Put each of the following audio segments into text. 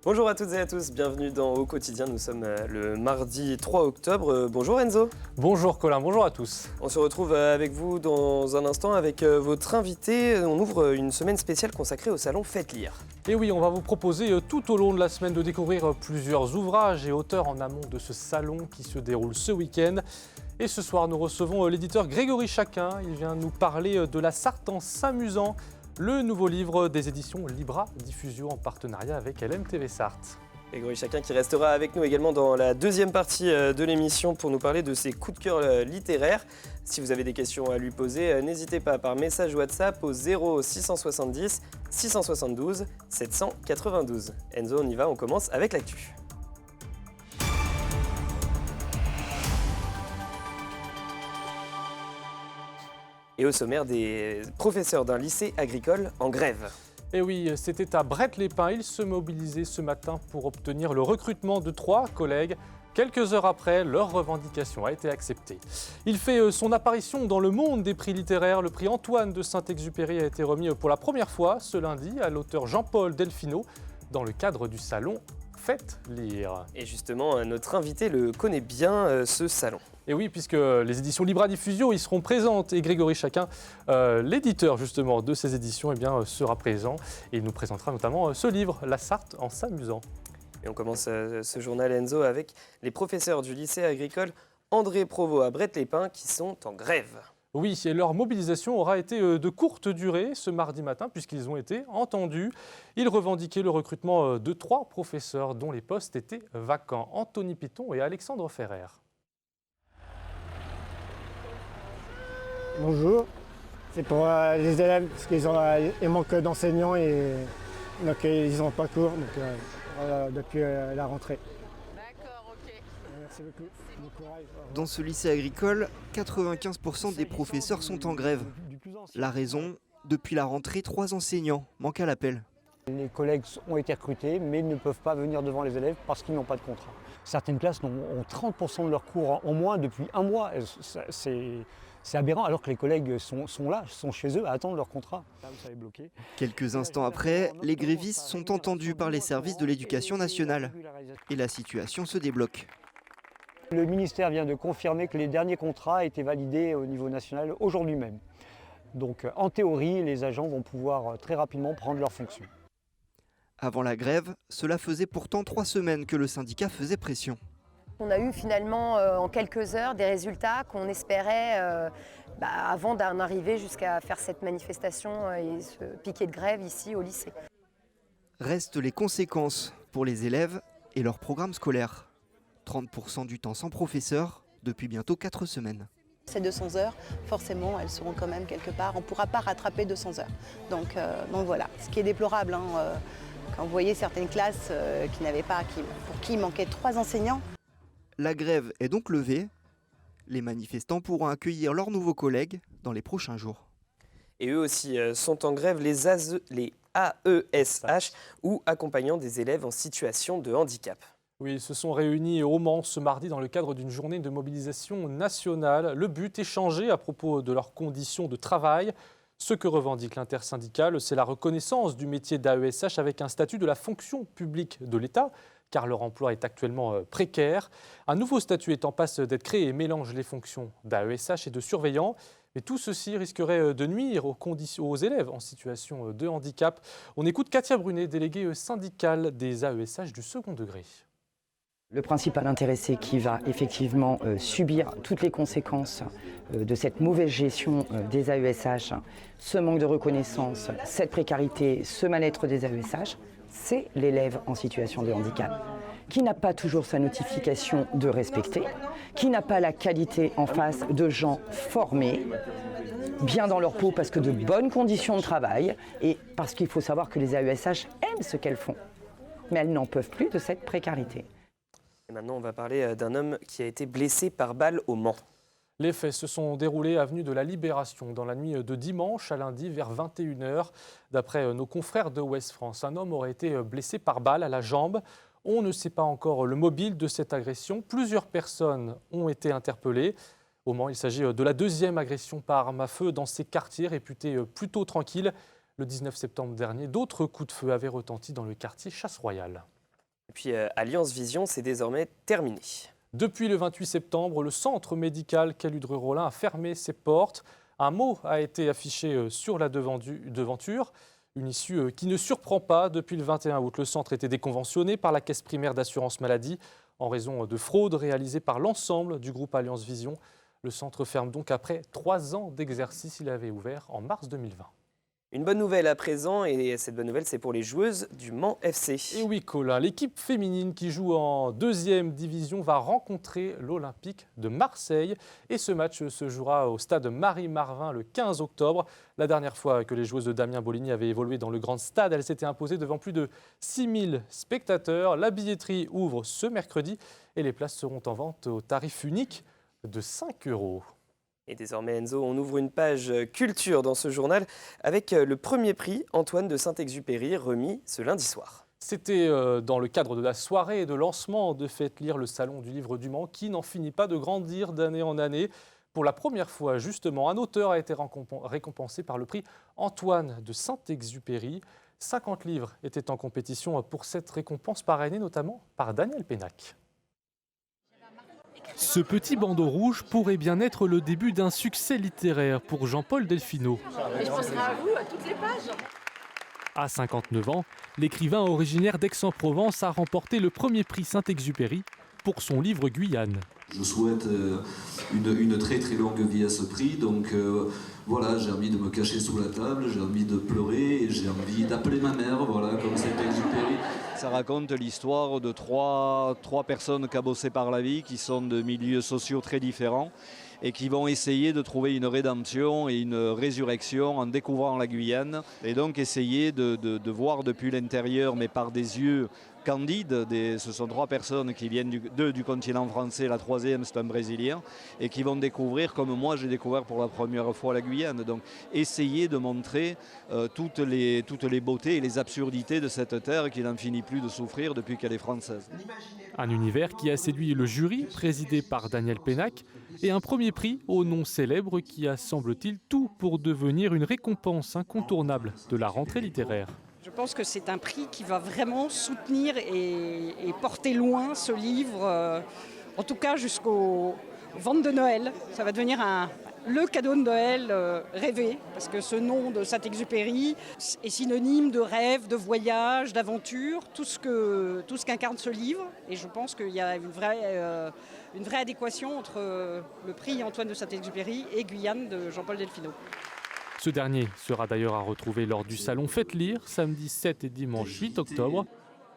Bonjour à toutes et à tous, bienvenue dans Au Quotidien. Nous sommes le mardi 3 octobre. Bonjour Enzo. Bonjour Colin, bonjour à tous. On se retrouve avec vous dans un instant avec votre invité. On ouvre une semaine spéciale consacrée au salon Faites Lire. Et oui, on va vous proposer tout au long de la semaine de découvrir plusieurs ouvrages et auteurs en amont de ce salon qui se déroule ce week-end. Et ce soir, nous recevons l'éditeur Grégory Chaquin. Il vient nous parler de La Sarthe en s'amusant, le nouveau livre des éditions Libra Diffusio en partenariat avec LMTV Sarthe. Grégory Chaquin qui restera avec nous également dans la deuxième partie de l'émission pour nous parler de ses coups de cœur littéraires. Si vous avez des questions à lui poser, n'hésitez pas par message WhatsApp au 0670 672 792. Enzo, on y va, on commence avec l'actu. Et au sommaire, des professeurs d'un lycée agricole en grève. Et oui, c'était à Bret-les-Pins. Ils se mobilisaient ce matin pour obtenir le recrutement de 3 collègues. Quelques heures après, leur revendication a été acceptée. Il fait son apparition dans le monde des prix littéraires. Le prix Antoine de Saint-Exupéry a été remis pour la première fois ce lundi à l'auteur Jean-Paul Delfino dans le cadre du salon Faites Lire. Et justement, notre invité le connaît bien, ce salon. Et oui, puisque les éditions Libra Diffusio y seront présentes et Grégory Chaquin, l'éditeur justement de ces éditions, sera présent et il nous présentera notamment ce livre, La Sarthe en s'amusant. Et on commence ce journal Enzo avec les professeurs du lycée agricole André Provost à Bret-les-Pins qui sont en grève. Oui, et leur mobilisation aura été de courte durée ce mardi matin puisqu'ils ont été entendus. Ils revendiquaient le recrutement de 3 professeurs dont les postes étaient vacants, Anthony Piton et Alexandre Ferrer. Bonjour, c'est pour les élèves parce qu'ils manquent d'enseignants et donc ils n'ont pas cours depuis la rentrée. D'accord, ok. Merci beaucoup. Bon courage. Dans ce lycée agricole, 95% des professeurs sont en grève. La raison, depuis la rentrée, 3 enseignants manquent à l'appel. Les collègues ont été recrutés mais ne peuvent pas venir devant les élèves parce qu'ils n'ont pas de contrat. Certaines classes ont 30% de leurs cours en moins depuis un mois. C'est aberrant alors que les collègues sont là, sont chez eux à attendre leur contrat. Quelques instants après, les grévistes sont entendus par les services de l'éducation nationale. Et la situation se débloque. Le ministère vient de confirmer que les derniers contrats a été validés au niveau national aujourd'hui même. Donc en théorie, les agents vont pouvoir très rapidement prendre leurs fonctions. Avant la grève, cela faisait pourtant 3 semaines que le syndicat faisait pression. On a eu finalement en quelques heures des résultats qu'on espérait avant d'en arriver jusqu'à faire cette manifestation et ce piquet de grève ici au lycée. Restent les conséquences pour les élèves et leur programme scolaire. 30% du temps sans professeur depuis bientôt 4 semaines. Ces 200 heures, forcément, elles seront quand même quelque part. On ne pourra pas rattraper 200 heures. Donc voilà, ce qui est déplorable. Quand vous voyez certaines classes pour qui il manquait 3 enseignants. La grève est donc levée. Les manifestants pourront accueillir leurs nouveaux collègues dans les prochains jours. Et eux aussi sont en grève, les AESH ou accompagnants des élèves en situation de handicap. Oui, ils se sont réunis au Mans ce mardi dans le cadre d'une journée de mobilisation nationale. Le but, échanger à propos de leurs conditions de travail. Ce que revendique l'intersyndicale, c'est la reconnaissance du métier d'AESH avec un statut de la fonction publique de l'État, car leur emploi est actuellement précaire. Un nouveau statut est en passe d'être créé et mélange les fonctions d'AESH et de surveillant. Mais tout ceci risquerait de nuire aux élèves en situation de handicap. On écoute Katia Brunet, déléguée syndicale des AESH du second degré. Le principal intéressé qui va effectivement subir toutes les conséquences de cette mauvaise gestion des AESH, ce manque de reconnaissance, cette précarité, ce mal-être des AESH, c'est l'élève en situation de handicap, qui n'a pas toujours sa notification de respecter, qui n'a pas la qualité en face de gens formés, bien dans leur peau parce que de bonnes conditions de travail et parce qu'il faut savoir que les AESH aiment ce qu'elles font, mais elles n'en peuvent plus de cette précarité. Et maintenant, on va parler d'un homme qui a été blessé par balle au Mans. Les faits se sont déroulés avenue de la Libération dans la nuit de dimanche à lundi vers 21h. D'après nos confrères de Ouest France, un homme aurait été blessé par balle à la jambe. On ne sait pas encore le mobile de cette agression. Plusieurs personnes ont été interpellées. Au Mans, il s'agit de la 2e agression par arme à feu dans ces quartiers réputés plutôt tranquilles. Le 19 septembre dernier, d'autres coups de feu avaient retenti dans le quartier Chasse-Royale. Et puis Alliance Vision, c'est désormais terminé. Depuis le 28 septembre, le centre médical Caludre-Rollin a fermé ses portes. Un mot a été affiché sur la devanture. Une issue qui ne surprend pas. Depuis le 21 août, le centre était déconventionné par la caisse primaire d'assurance maladie en raison de fraudes réalisées par l'ensemble du groupe Alliance Vision. Le centre ferme donc après 3 ans d'exercice. Il avait ouvert en mars 2020. Une bonne nouvelle à présent, et cette bonne nouvelle, c'est pour les joueuses du Mans FC. Et oui, Colin, l'équipe féminine qui joue en 2e division va rencontrer l'Olympique de Marseille. Et ce match se jouera au stade Marie-Marvin le 15 octobre. La dernière fois que les joueuses de Damien Boligny avaient évolué dans le grand stade, elles s'étaient imposées devant plus de 6000 spectateurs. La billetterie ouvre ce mercredi et les places seront en vente au tarif unique de 5 €. Et désormais, Enzo, on ouvre une page culture dans ce journal avec le premier prix Antoine de Saint-Exupéry remis ce lundi soir. C'était dans le cadre de la soirée de lancement de Faites lire, le salon du livre du Mans, qui n'en finit pas de grandir d'année en année. Pour la première fois, justement, un auteur a été récompensé par le prix Antoine de Saint-Exupéry. 50 livres étaient en compétition pour cette récompense, parrainée notamment par Daniel Pénac. Ce petit bandeau rouge pourrait bien être le début d'un succès littéraire pour Jean-Paul Delfino. Et je penserai à vous, à toutes les pages. À 59 ans, l'écrivain originaire d'Aix-en-Provence a remporté le premier prix Saint-Exupéry pour son livre Guyane. Je souhaite une très très longue vie à ce prix, donc voilà, j'ai envie de me cacher sous la table, j'ai envie de pleurer, et j'ai envie d'appeler ma mère, voilà, comme Saint-Exupéry. Ça raconte l'histoire de trois personnes cabossées par la vie, qui sont de milieux sociaux très différents et qui vont essayer de trouver une rédemption et une résurrection en découvrant la Guyane, et donc essayer de voir depuis l'intérieur, mais par des yeux candides. Ce sont 3 personnes qui viennent du continent français, la 3e c'est un Brésilien, et qui vont découvrir, comme moi j'ai découvert pour la première fois la Guyane. Donc essayer de montrer toutes les beautés et les absurdités de cette terre qui n'en finit plus de souffrir depuis qu'elle est française. Un univers qui a séduit le jury, présidé par Daniel Pénac, et un premier prix au nom célèbre qui a, semble-t-il, tout pour devenir une récompense incontournable de la rentrée littéraire. Je pense que c'est un prix qui va vraiment soutenir et porter loin ce livre, en tout cas jusqu'aux ventes de Noël. Ça va devenir le cadeau de Noël rêvé, parce que ce nom de Saint-Exupéry est synonyme de rêve, de voyage, d'aventure, tout ce qu'incarne ce livre. Et je pense qu'il y a une vraie adéquation entre le prix Antoine de Saint-Exupéry et Guyane de Jean-Paul Delfino. Ce dernier sera d'ailleurs à retrouver lors du salon Faites lire, samedi 7 et dimanche 8 octobre,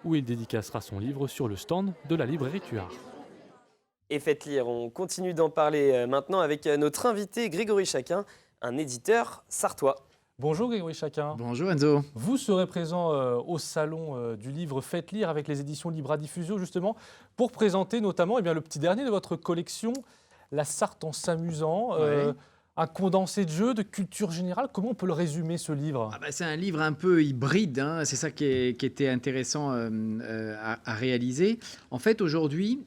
où il dédicacera son livre sur le stand de la librairie Tuard. Et Faites lire, on continue d'en parler maintenant avec notre invité Grégory Chaquin, un éditeur sartois. Bonjour Grégory Chaquin. Bonjour Enzo. Vous serez présent au salon du livre Faites lire avec les éditions Libra Diffusio, justement, pour présenter notamment le petit dernier de votre collection, La Sarthe en s'amusant. Ouais. Un condensé de jeux, de culture générale. Comment on peut le résumer, ce livre ? C'est un livre un peu hybride, hein. C'est ça qui était intéressant à réaliser. En fait, aujourd'hui,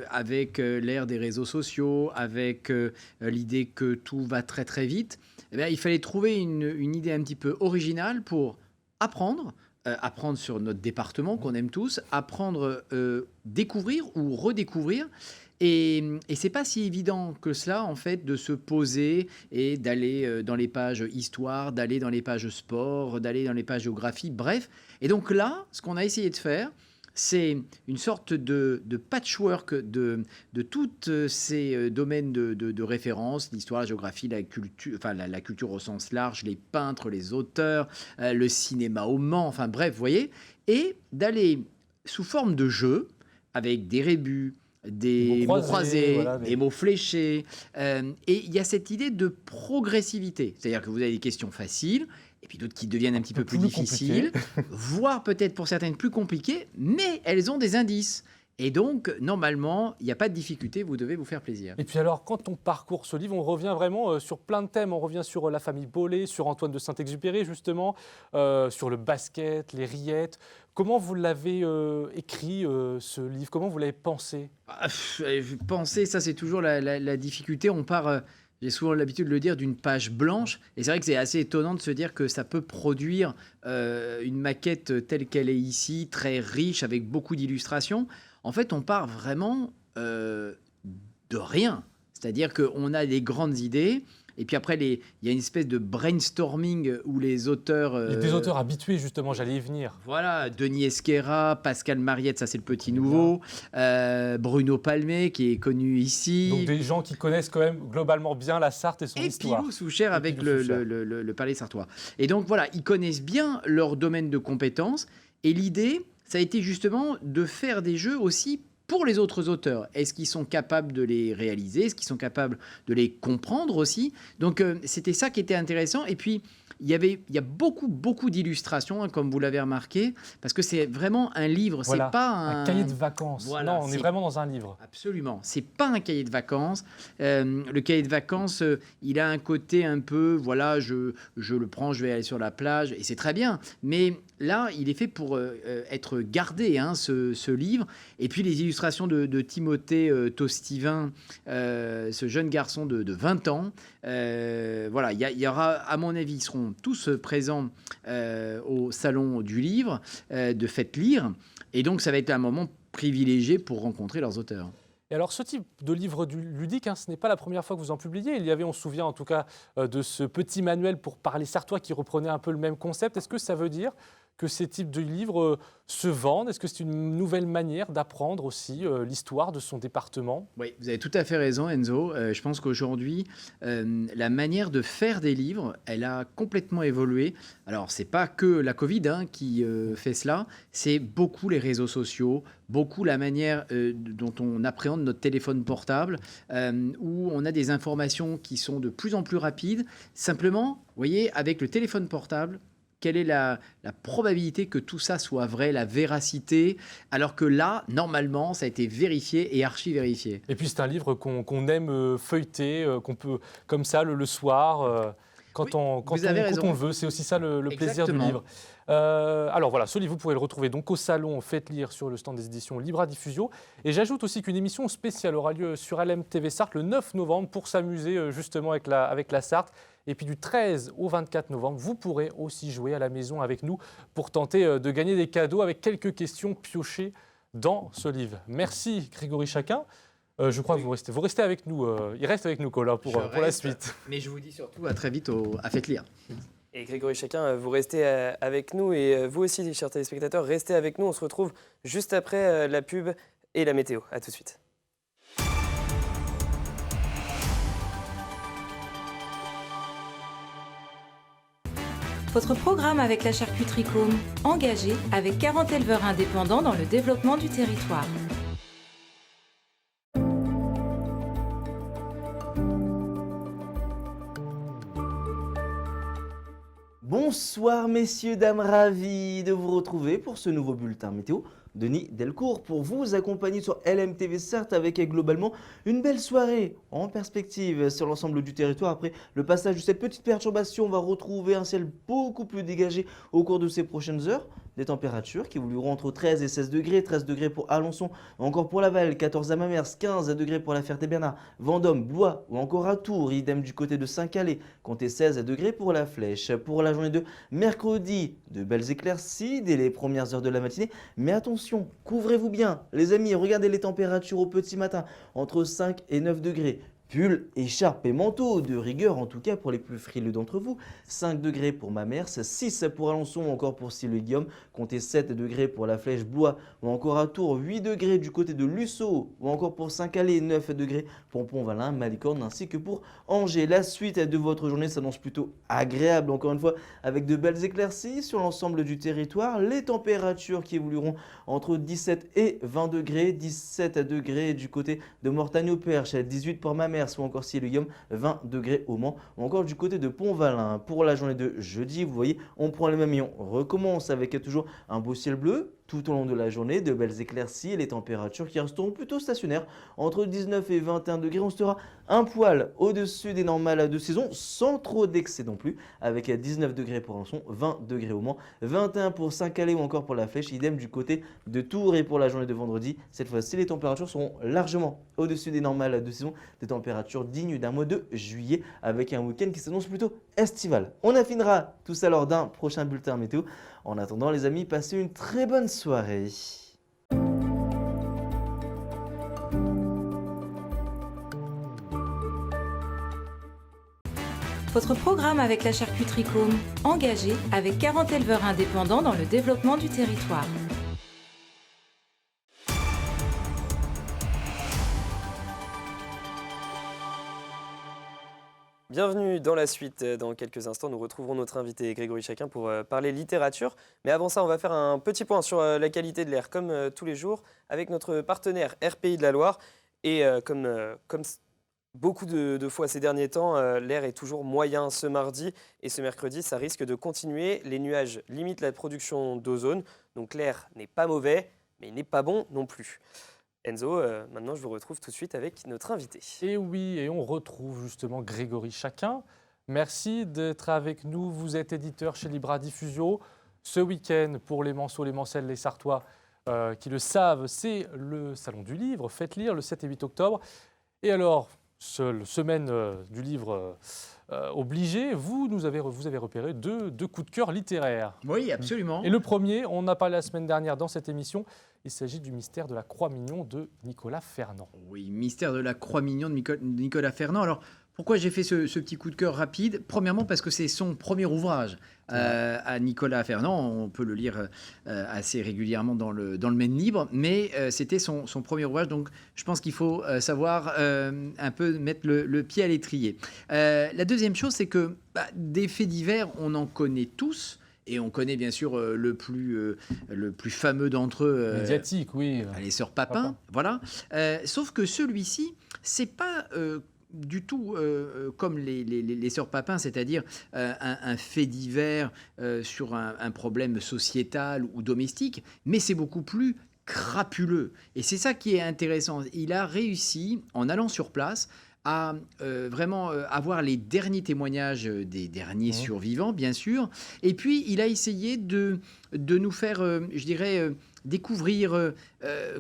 avec l'ère des réseaux sociaux, avec l'idée que tout va très très vite, il fallait trouver une idée un petit peu originale pour apprendre sur notre département qu'on aime tous, apprendre, découvrir ou redécouvrir. Et c'est pas si évident que cela, en fait, de se poser et d'aller dans les pages histoire, d'aller dans les pages sport, d'aller dans les pages géographie, bref. Et donc là, ce qu'on a essayé de faire, c'est une sorte de patchwork de tous ces domaines de référence, l'histoire, la géographie, la culture au sens large, les peintres, les auteurs, le cinéma au Mans, enfin bref, vous voyez, et d'aller sous forme de jeu, avec des rébus, des mots croisés, des mots fléchés. Et il y a cette idée de progressivité. C'est-à-dire que vous avez des questions faciles, et puis d'autres qui deviennent un petit peu plus difficiles, voire peut-être pour certaines plus compliquées, mais elles ont des indices. Et donc, normalement, il n'y a pas de difficulté, vous devez vous faire plaisir. Et puis alors, quand on parcourt ce livre, on revient vraiment sur plein de thèmes. On revient sur la famille Bollé, sur Antoine de Saint-Exupéry, justement, sur le basket, les rillettes. Comment vous l'avez écrit, ce livre ? Comment vous l'avez pensé ? Penser, ça c'est toujours la difficulté. On part j'ai souvent l'habitude de le dire, d'une page blanche. Et c'est vrai que c'est assez étonnant de se dire que ça peut produire une maquette telle qu'elle est ici, très riche, avec beaucoup d'illustrations. En fait, on part vraiment de rien. C'est-à-dire qu'on a des grandes idées. Et puis après, il y a une espèce de brainstorming où les auteurs... Il y a des auteurs habitués, justement, j'allais y venir. Voilà, Denis Esquerra, Pascal Mariette, ça c'est le petit nouveau, Bruno Palmé, qui est connu ici. Donc des gens qui connaissent quand même globalement bien la Sarthe et son histoire. Et Pilou Souchère avec le Palais sartois. Et donc voilà, ils connaissent bien leur domaine de compétences. Et l'idée, ça a été justement de faire des jeux aussi pour les autres auteurs. Est-ce qu'ils sont capables de les réaliser? Est-ce qu'ils sont capables de les comprendre aussi? Donc c'était ça qui était intéressant. Et puis il y a beaucoup d'illustrations, hein, comme vous l'avez remarqué, parce que c'est vraiment un livre. Voilà, c'est pas un cahier de vacances. Voilà, non, on est vraiment dans un livre. Absolument. C'est pas un cahier de vacances. Le cahier de vacances, il a un côté un peu, voilà, je le prends, je vais aller sur la plage, et c'est très bien. Mais là, il est fait pour être gardé, hein, ce livre. Et puis les illustrations de Timothée Tostivin, ce jeune garçon de 20 ans. Voilà, il y aura, à mon avis, ils seront tous présents au salon du livre, de Faites Lire. Et donc, ça va être un moment privilégié pour rencontrer leurs auteurs. Et alors, ce type de livre ludique, hein, ce n'est pas la première fois que vous en publiez. Il y avait, on se souvient en tout cas, de ce petit manuel pour parler sartois qui reprenait un peu le même concept. Est-ce que ça veut dire que ces types de livres se vendent? Est-ce que c'est une nouvelle manière d'apprendre aussi l'histoire de son département? Oui, vous avez tout à fait raison, Enzo. Je pense qu'aujourd'hui, la manière de faire des livres, elle a complètement évolué. Alors, c'est pas que la Covid, hein, qui fait cela, c'est beaucoup les réseaux sociaux, beaucoup la manière dont on appréhende notre téléphone portable, où on a des informations qui sont de plus en plus rapides. Simplement, vous voyez, avec le téléphone portable, quelle est la probabilité que tout ça soit vrai, la véracité, alors que là, normalement, ça a été vérifié et archi-vérifié. Et puis c'est un livre qu'on aime feuilleter, qu'on peut, comme ça, le soir, quand on le veut. C'est aussi ça le plaisir du livre. Alors voilà, ce livre, vous pourrez le retrouver donc au salon Faites Lire sur le stand des éditions Libra Diffusio. Et j'ajoute aussi qu'une émission spéciale aura lieu sur LMTV Sarthe le 9 novembre pour s'amuser justement avec la Sarthe. Et puis du 13 au 24 novembre, vous pourrez aussi jouer à la maison avec nous pour tenter de gagner des cadeaux avec quelques questions piochées dans ce livre. Merci Grégory Chacun. Je crois que vous restez avec nous. Il reste avec nous, Colin, pour la suite. Mais je vous dis surtout à très vite à Faites Lire. Et Grégory Chacun, vous restez avec nous et vous aussi, chers téléspectateurs, restez avec nous. On se retrouve juste après la pub et la météo. À tout de suite. Votre programme avec la charcuterie Côme, engagé avec 40 éleveurs indépendants dans le développement du territoire. Bonsoir messieurs, dames, ravis de vous retrouver pour ce nouveau bulletin météo. Denis Delcourt pour vous accompagner sur LMTV Sarthe avec globalement une belle soirée en perspective sur l'ensemble du territoire. Après le passage de cette petite perturbation, on va retrouver un ciel beaucoup plus dégagé au cours de ces prochaines heures. Des températures qui évolueront entre 13 et 16 degrés, 13 degrés pour Alençon, encore pour Laval, 14 à Mamers, 15 degrés pour la Ferté-Bernard, Vendôme, Blois ou encore à Tours, idem du côté de Saint-Calais, comptez 16 degrés pour la Flèche. Pour la journée de mercredi, de belles éclaircies dès les premières heures de la matinée, mais attention, couvrez-vous bien les amis, regardez les températures au petit matin, entre 5 et 9 degrés. Pull, écharpe et manteau, de rigueur en tout cas pour les plus frileux d'entre vous. 5 degrés pour Mamers, 6 pour Alençon ou encore pour Sille-Guillaume. Comptez 7 degrés pour la Flèche, Blois ou encore à Tours. 8 degrés du côté de Lussau ou encore pour Saint-Calais. 9 degrés pour Pont-Valin, Malicorne ainsi que pour Angers. La suite de votre journée s'annonce plutôt agréable encore une fois avec de belles éclaircies sur l'ensemble du territoire. Les températures qui évolueront entre 17 et 20 degrés. 17 degrés du côté de Mortagne-au-Perche, 18 pour Mamers ou encore Sille-Guillaume, 20 degrés au Mans ou encore du côté de Pont-Valin. Pour la journée de jeudi, vous voyez, on prend les mêmes et on recommence avec toujours un beau ciel bleu, tout au long de la journée, de belles éclaircies et les températures qui resteront plutôt stationnaires. Entre 19 et 21 degrés, on sera un poil au-dessus des normales de saison, sans trop d'excès non plus, avec 19 degrés pour Alençon, 20 degrés au Mans, 21 pour Saint-Calais ou encore pour la Flèche, idem du côté de Tours. Et pour la journée de vendredi, cette fois-ci, les températures seront largement au-dessus des normales de saison, des températures dignes d'un mois de juillet, avec un week-end qui s'annonce plutôt estival. On affinera tout ça lors d'un prochain bulletin météo. En attendant, les amis, passez une très bonne soirée. Votre programme avec la charcuterie Com, engagé avec 40 éleveurs indépendants dans le développement du territoire. Bienvenue dans la suite. Dans quelques instants, nous retrouverons notre invité Grégory Chacun pour parler littérature. Mais avant ça, on va faire un petit point sur la qualité de l'air, comme tous les jours, avec notre partenaire RPI de la Loire. Et comme beaucoup de fois ces derniers temps, l'air est toujours moyen ce mardi. Et ce mercredi, ça risque de continuer. Les nuages limitent la production d'ozone. Donc l'air n'est pas mauvais, mais il n'est pas bon non plus. Enzo, maintenant je vous retrouve tout de suite avec notre invité. Et oui, et on retrouve justement Grégory Chacun. Merci d'être avec nous. Vous êtes éditeur chez Libra Diffusio. Ce week-end, pour les Manceaux, les Mancelles, les Sartois qui le savent, c'est le Salon du Livre. Faites lire le 7 et 8 octobre. Et alors, semaine du livre obligé, vous avez repéré deux coups de cœur littéraires. Oui, absolument. Et le premier, on en a parlé la semaine dernière dans cette émission, il s'agit du Mystère de la Croix-Mignon de Nicolas Fernand. Oui, Mystère de la Croix-Mignon de Nicolas Fernand. Alors, pourquoi j'ai fait ce petit coup de cœur rapide? Premièrement, parce que c'est son premier ouvrage à Nicolas Fernand. On peut le lire assez régulièrement dans le Maine Libre, mais c'était son premier ouvrage. Donc, je pense qu'il faut savoir un peu mettre le pied à l'étrier. La deuxième chose, c'est que des faits divers, on en connaît tous. Et on connaît bien sûr le plus fameux d'entre eux. Médiatique, oui. Les Sœurs Papin, voilà. Sauf que celui-ci, c'est pas du tout comme les Sœurs Papin, c'est-à-dire un fait divers sur un problème sociétal ou domestique, mais c'est beaucoup plus crapuleux. Et c'est ça qui est intéressant. Il a réussi, en allant sur place, à vraiment avoir les derniers témoignages des derniers survivants, bien sûr. Et puis, il a essayé de nous faire, je dirais, découvrir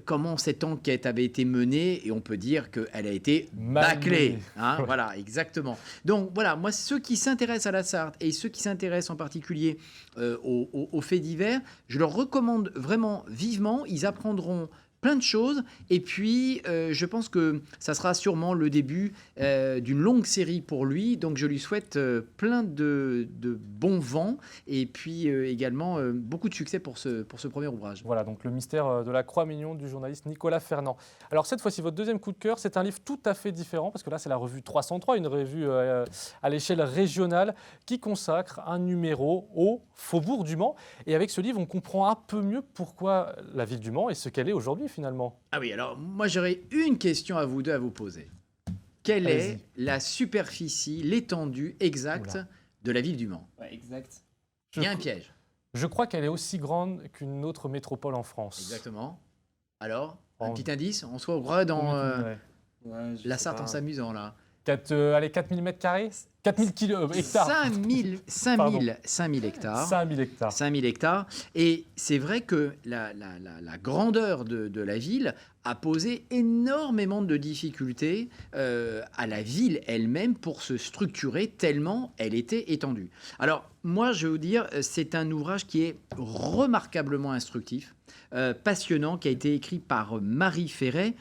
comment cette enquête avait été menée. Et on peut dire qu'elle a été bâclée. Hein, voilà, exactement. Donc, voilà, moi, ceux qui s'intéressent à la Sarthe et ceux qui s'intéressent en particulier aux faits divers, je leur recommande vraiment vivement. Ils apprendront plein de choses, et puis je pense que ça sera sûrement le début d'une longue série pour lui, donc je lui souhaite plein de bons vents, et puis également beaucoup de succès pour ce premier ouvrage. Voilà, donc le Mystère de la Croix-Mignon du journaliste Nicolas Fernand. Alors cette fois-ci, votre deuxième coup de cœur, c'est un livre tout à fait différent, parce que là c'est la revue 303, une revue à l'échelle régionale, qui consacre un numéro au Faubourg du Mans, et avec ce livre on comprend un peu mieux pourquoi la ville du Mans est ce qu'elle est aujourd'hui finalement. Ah oui, alors moi j'aurais une question à vous deux à vous poser. Quelle est la superficie, l'étendue exacte de la ville du Mans? Ouais, exact. Il y a un piège. Je crois qu'elle est aussi grande qu'une autre métropole en France. Exactement. Alors, un petit indice, on se voit dans la Sarthe en s'amusant là. 4000 mètres carrés, 4000 hectares. 5000 hectares. 5000 hectares. 5000 hectares. Et c'est vrai que la grandeur de la ville a posé énormément de difficultés à la ville elle-même pour se structurer tellement elle était étendue. Alors, moi, je vais vous dire, c'est un ouvrage qui est remarquablement instructif, passionnant, qui a été écrit par Marie Ferret.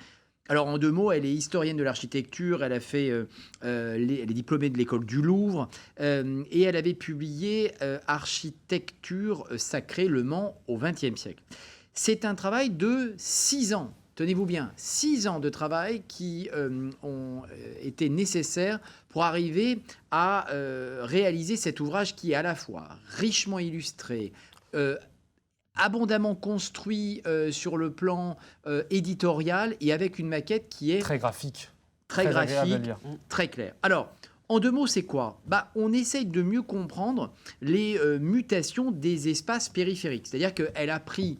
Alors, en deux mots, elle est historienne de l'architecture, elle est diplômée de l'école du Louvre, et elle avait publié Architecture sacrée Le Mans au XXe siècle. C'est un travail de 6 ans. Tenez-vous bien, 6 ans de travail qui ont été nécessaires pour arriver à réaliser cet ouvrage qui est à la fois richement illustré, abondamment construit sur le plan éditorial et avec une maquette qui est très graphique, très claire. Alors, en deux mots, c'est quoi? On essaye de mieux comprendre les mutations des espaces périphériques. C'est-à-dire qu'elle a pris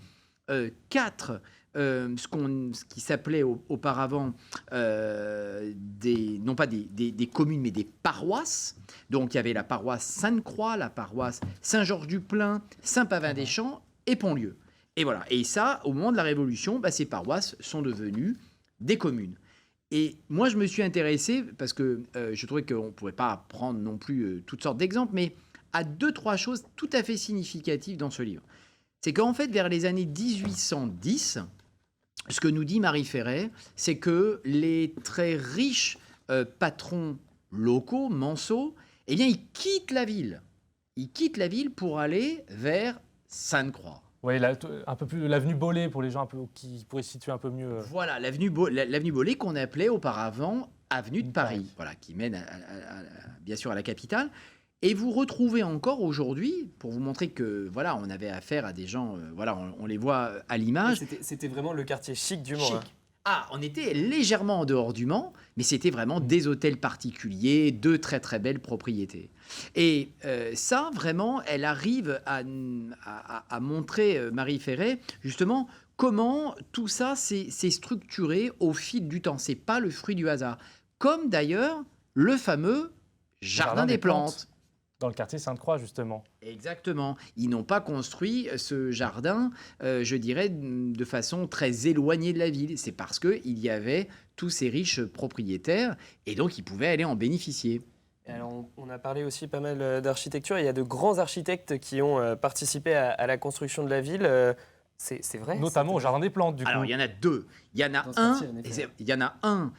4 ce qui s'appelait auparavant non pas des communes, mais des paroisses. Donc il y avait la paroisse Sainte-Croix, la paroisse Saint-Georges-du-Plain, Saint-Pavin-des-Champs et Pontlieu. Et voilà. Et ça, au moment de la Révolution, ces paroisses sont devenues des communes. Et moi, je me suis intéressé, parce que je trouvais qu'on ne pouvait pas prendre non plus toutes sortes d'exemples, mais à 2-3 choses tout à fait significatives dans ce livre. C'est qu'en fait, vers les années 1810, ce que nous dit Marie Ferret, c'est que les très riches patrons locaux, manceaux, eh bien, ils quittent la ville. Ils quittent la ville pour aller vers Sainte-Croix. Oui, un peu plus l'avenue Bollé pour les gens un peu, qui pourraient se situer un peu mieux. Voilà, l'avenue Bollé qu'on appelait auparavant avenue de Paris, voilà, qui mène bien sûr à la capitale. Et vous retrouvez encore aujourd'hui, pour vous montrer que voilà, on avait affaire à des gens, voilà, on les voit à l'image. C'était vraiment le quartier chic du Mans. Ah, on était légèrement en dehors du Mans, mais c'était vraiment des hôtels particuliers, de très très belles propriétés. Et ça, vraiment, elle arrive à montrer, Marie Ferret, justement, comment tout ça s'est structuré au fil du temps. C'est pas le fruit du hasard. Comme d'ailleurs le fameux Jardin des Plantes. Dans le quartier Sainte-Croix, justement. Exactement. Ils n'ont pas construit ce jardin, je dirais, de façon très éloignée de la ville. C'est parce qu'il y avait tous ces riches propriétaires et donc ils pouvaient aller en bénéficier. Et alors, on a parlé aussi pas mal d'architecture. Il y a de grands architectes qui ont participé à la construction de la ville. C'est vrai. Notamment au Jardin des Plantes, du coup. Alors, il y en a deux. Il y en a un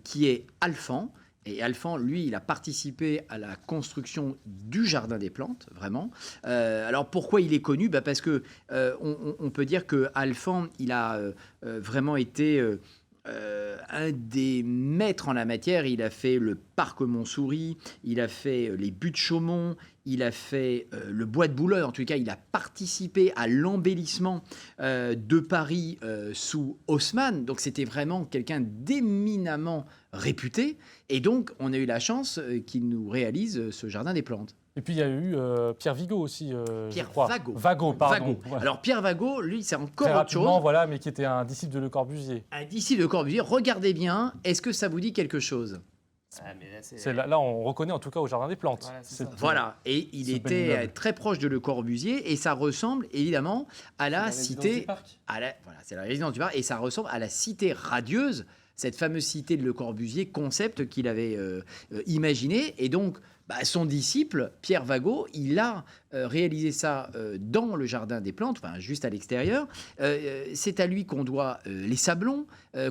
qui est Alphand. Et Alphand, lui, il a participé à la construction du Jardin des Plantes, vraiment. Alors, pourquoi il est connu ? Parce que on peut dire que Alphand, il a vraiment été un des maîtres en la matière. Il a fait le parc Montsouris, il a fait les buttes Chaumont, il a fait le bois de Boulogne. En tout cas, il a participé à l'embellissement de Paris sous Haussmann. Donc, c'était vraiment quelqu'un d'éminemment réputé. Et donc, on a eu la chance qu'il nous réalise ce Jardin des Plantes. Et puis, il y a eu Pierre Vigo aussi, Pierre je crois. Vago, pardon. Vago. Alors, Pierre Vago, lui, c'est encore très autre chose. Voilà, mais qui était un disciple de Le Corbusier. Un disciple de Corbusier. Regardez bien, est-ce que ça vous dit quelque chose ? Là, on reconnaît en tout cas au Jardin des Plantes. Voilà, et il était très proche de Le Corbusier, et ça ressemble évidemment à la cité... Voilà, c'est la résidence du parc, et ça ressemble à la cité radieuse, cette fameuse cité de Le Corbusier, concept qu'il avait imaginé. Et donc, son disciple, Pierre Vago, il a réalisé ça dans le Jardin des Plantes, enfin juste à l'extérieur. C'est à lui qu'on doit les Sablons,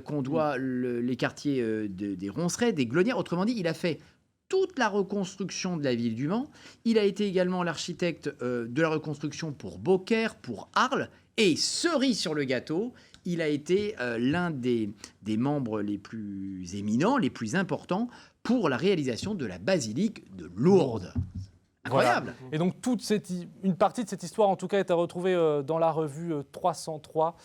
qu'on doit les quartiers des Roncerets, des Glonnières. Autrement dit, il a fait toute la reconstruction de la ville du Mans. Il a été également l'architecte de la reconstruction pour Beaucaire, pour Arles. Et cerise sur le gâteau, il a été l'un des membres les plus éminents, les plus importants pour la réalisation de la basilique de Lourdes. Incroyable. Voilà. Et donc, une partie de cette histoire, en tout cas, est à retrouver dans la revue 303,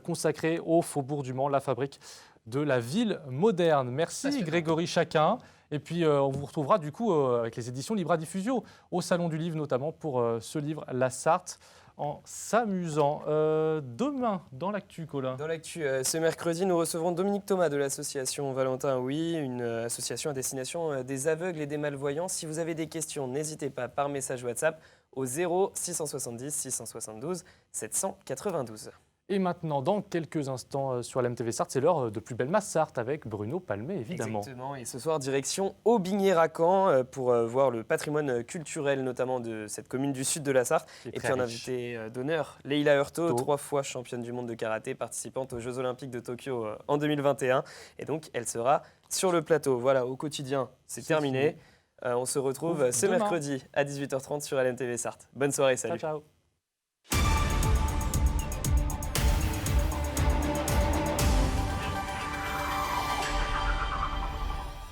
consacrée au Faubourg du Mans, la fabrique de la ville moderne. Merci Grégory Chaquin. Et puis, on vous retrouvera du coup avec les éditions Libra Diffusio, au Salon du Livre notamment, pour ce livre, La Sarthe, en s'amusant. Demain, dans l'actu, Colin. Dans l'actu, ce mercredi, nous recevrons Dominique Thomas de l'association Valentin Oui, une association à destination des aveugles et des malvoyants. Si vous avez des questions, n'hésitez pas par message WhatsApp au 0 670 672 792. Et maintenant, dans quelques instants sur l'MTV Sarthe, c'est l'heure de Plus belle Masse Sarthe avec Bruno Palmé, évidemment. Exactement, et ce soir, direction Aubigné-Racan pour voir le patrimoine culturel, notamment de cette commune du sud de la Sarthe. Et puis en invité d'honneur, Leila Hurto, 3 fois championne du monde de karaté, participante aux Jeux Olympiques de Tokyo en 2021. Et donc, elle sera sur le plateau. Voilà, au quotidien, c'est terminé. On se retrouve ce mercredi à 18h30 sur LMTV Sarthe. Bonne soirée, salut. Ciao, ciao.